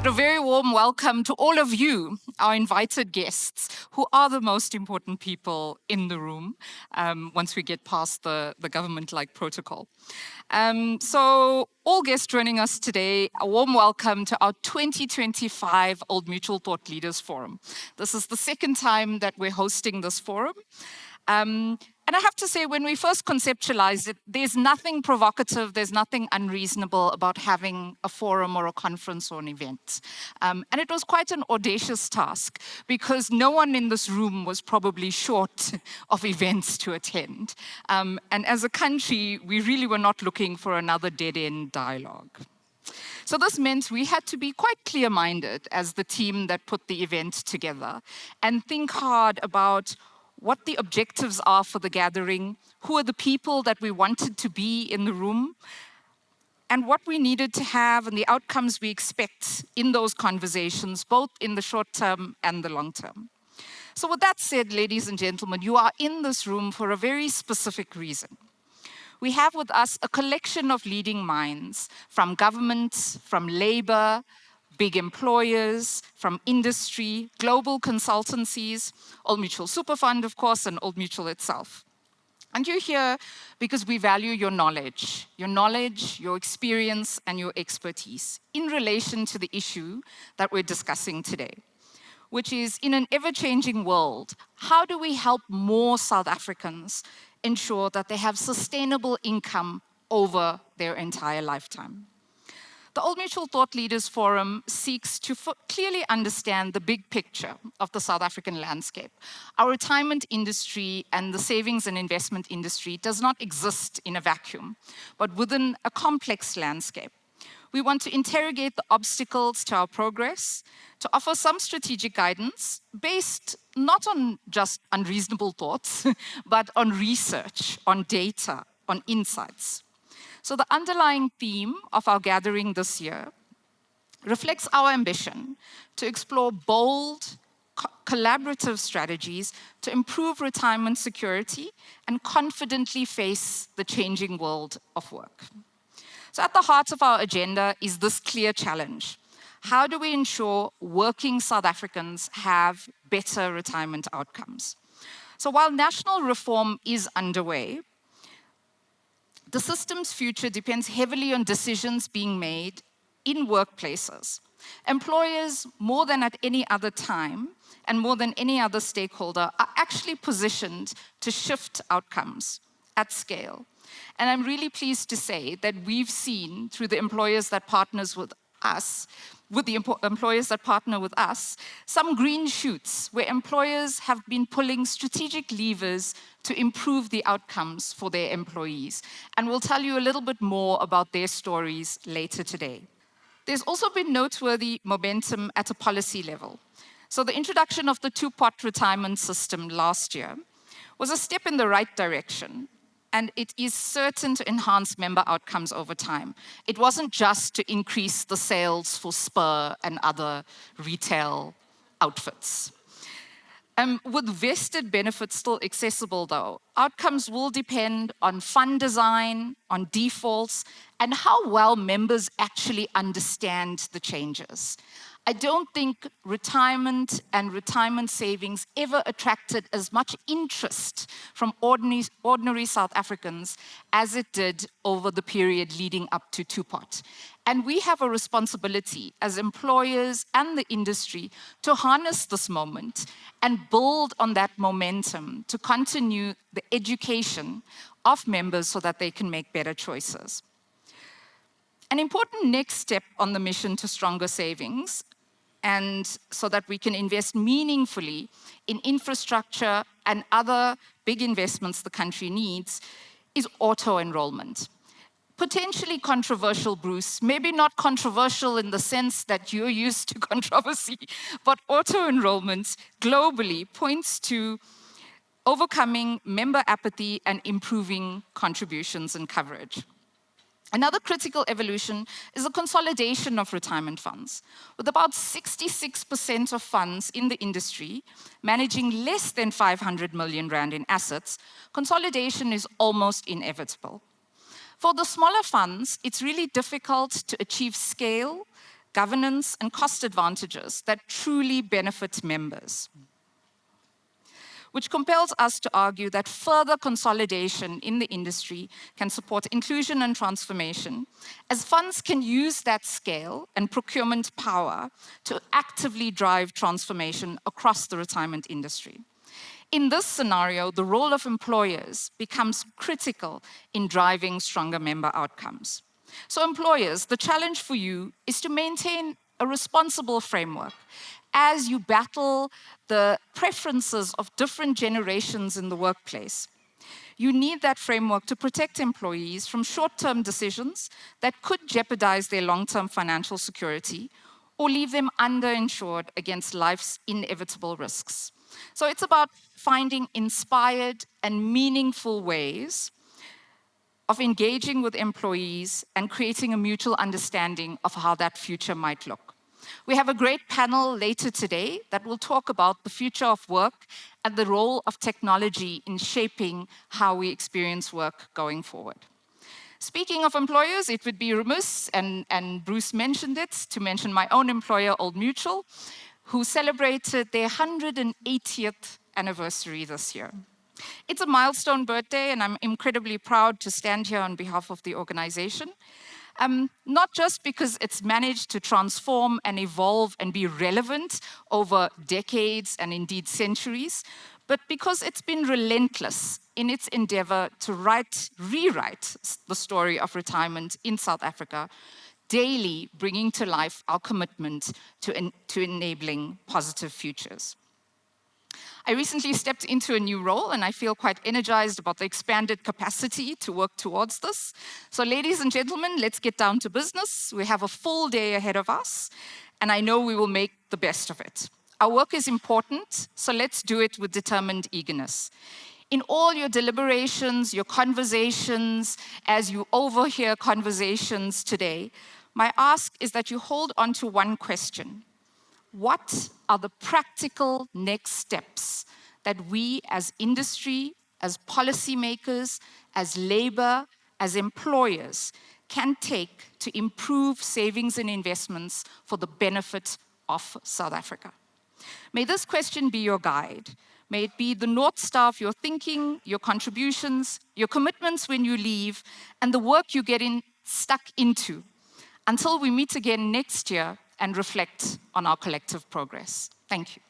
A very warm welcome to all of you, our invited guests, who are the most important people in the room once we get past the government-like protocol. So all guests joining us today, a warm welcome to our 2025 Old Mutual Thought Leaders Forum. This is the second time that we're hosting this forum. And I have to say, when we first conceptualized it, there's nothing provocative, there's nothing unreasonable about having a forum or a conference or an event. And it was quite an audacious task because no one in this room was probably short of events to attend. And as a country, we really were not looking for another dead-end dialogue. So this meant we had to be quite clear-minded as the team that put the event together and think hard about what the objectives are for the gathering, who are the people that we wanted to be in the room, and what we needed to have and the outcomes we expect in those conversations, both in the short term and the long term. So with that said, ladies and gentlemen, you are in this room for a very specific reason. We have with us a collection of leading minds from government, from labor, big employers, from industry, global consultancies, Old Mutual Superfund, of course, and Old Mutual itself. And you're here because we value your knowledge, your experience, and your expertise in relation to the issue that we're discussing today, which is, in an ever-changing world, how do we help more South Africans ensure that they have sustainable income over their entire lifetime? The Old Mutual Thought Leaders Forum seeks to clearly understand the big picture of the South African landscape. Our retirement industry and the savings and investment industry does not exist in a vacuum, but within a complex landscape. We want to interrogate the obstacles to our progress, to offer some strategic guidance based not on just unreasonable thoughts, but on research, on data, on insights. So the underlying theme of our gathering this year reflects our ambition to explore bold, collaborative strategies to improve retirement security and confidently face the changing world of work. So at the heart of our agenda is this clear challenge. How do we ensure working South Africans have better retirement outcomes? So while national reform is underway, the system's future depends heavily on decisions being made in workplaces. Employers, more than at any other time and more than any other stakeholder, are actually positioned to shift outcomes at scale. And I'm really pleased to say that we've seen through the employers that partners with us, some green shoots where employers have been pulling strategic levers to improve the outcomes for their employees. And we'll tell you a little bit more about their stories later today. There's also been noteworthy momentum at a policy level. So the introduction of the two-pot retirement system last year was a step in the right direction, and it is certain to enhance member outcomes over time. It wasn't just to increase the sales for Spur and other retail outfits. With vested benefits still accessible, though, outcomes will depend on fund design, on defaults, and how well members actually understand the changes. I don't think retirement and retirement savings ever attracted as much interest from ordinary South Africans as it did over the period leading up to two-pot. And we have a responsibility as employers and the industry to harness this moment and build on that momentum to continue the education of members so that they can make better choices. An important next step on the mission to stronger savings, and so that we can invest meaningfully in infrastructure and other big investments the country needs, is auto-enrollment. Potentially controversial, Bruce, maybe not controversial in the sense that you're used to controversy, but auto-enrollment globally points to overcoming member apathy and improving contributions and coverage. Another critical evolution is the consolidation of retirement funds. With about 66% of funds in the industry managing less than 500 million rand in assets, consolidation is almost inevitable. For the smaller funds, it's really difficult to achieve scale governance, and cost advantages that truly benefit members, which compels us to argue that further consolidation in the industry can support inclusion and transformation, as funds can use that scale and procurement power to actively drive transformation across the retirement industry. In this scenario, the role of employers becomes critical in driving stronger member outcomes. So employers, the challenge for you is to maintain a responsible framework as you battle the preferences of different generations in the workplace. You need that framework to protect employees from short-term decisions that could jeopardize their long-term financial security or leave them underinsured against life's inevitable risks. So it's about finding inspired and meaningful ways of engaging with employees and creating a mutual understanding of how that future might look. We have a great panel later today that will talk about the future of work and the role of technology in shaping how we experience work going forward. Speaking of employers, it would be remiss, and Bruce mentioned it, to mention my own employer, Old Mutual, who celebrated their 180th anniversary this year. It's a milestone birthday, and I'm incredibly proud to stand here on behalf of the organization. Not just because it's managed to transform and evolve and be relevant over decades and indeed centuries, but because it's been relentless in its endeavor to rewrite the story of retirement in South Africa, daily bringing to life our commitment to enabling positive futures. I recently stepped into a new role, and I feel quite energized about the expanded capacity to work towards this. So ladies and gentlemen, let's get down to business. We have a full day ahead of us, and I know we will make the best of it. Our work is important, so let's do it with determined eagerness. In all your deliberations, your conversations, as you overhear conversations today, my ask is that you hold on to one question. What are the practical next steps that we as industry, as policymakers, as labor, as employers can take to improve savings and investments for the benefit of South Africa? May this question be your guide. May it be the North Star of your thinking, your contributions, your commitments when you leave, and the work you get stuck into, until we meet again next year and reflect on our collective progress. Thank you.